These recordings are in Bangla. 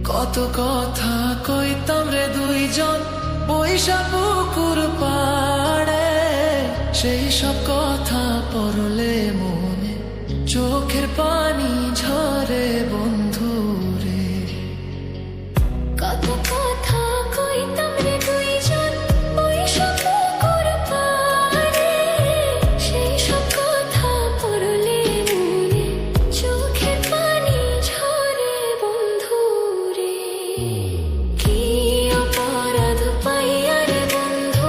কত কথা কইতাম রে দুইজন বৈশা পুকুর পাড়ে, সেই সব কথা পড়লে মনে চোখের পানি ঝরে বন্ধু রে। কত কথা কইতাম রে দুইজন বৈশা পুকুর পাড়ে, সেই সব কথা পড়লে মনে চোখের পানি ঝরে বন্ধু রে। কি অপরাধ পাইয়া রে বন্ধু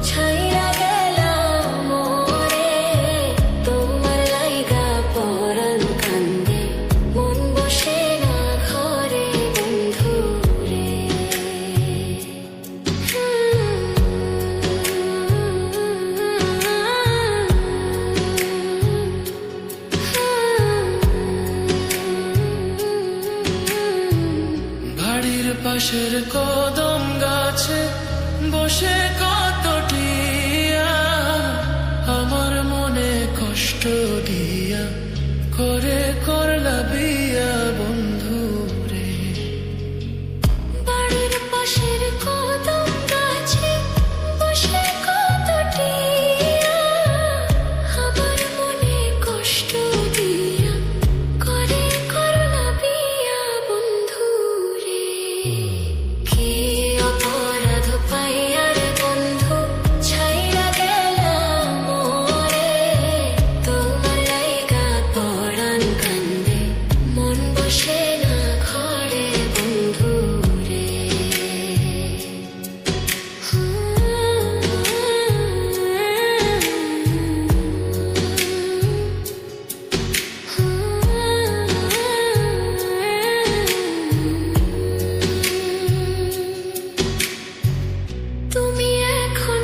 ছাইরা গেলাম মোরে, তোমার লাইগা পরাণ কান্দে মন বসে না ঘরে বন্ধু রে। বাড়ির পাশের কদম গাছে বসে কত টিয়া, আমার মনে কষ্ট দিয়া করে করলা বিয়া বন্ধু রে। বাড়ির পাশের কদম গাছে বসে কত টিয়া, আমার মনে কষ্ট দিয়া করে করলা বিয়া বন্ধু রে। কি অপরাধ পাইয়া রে বন্ধু ছাইরা গেলাম মোরে, তোমার লাইগা পরাণ কান্দে মন বসে না ঘরে বন্ধু রে। তুমি এখন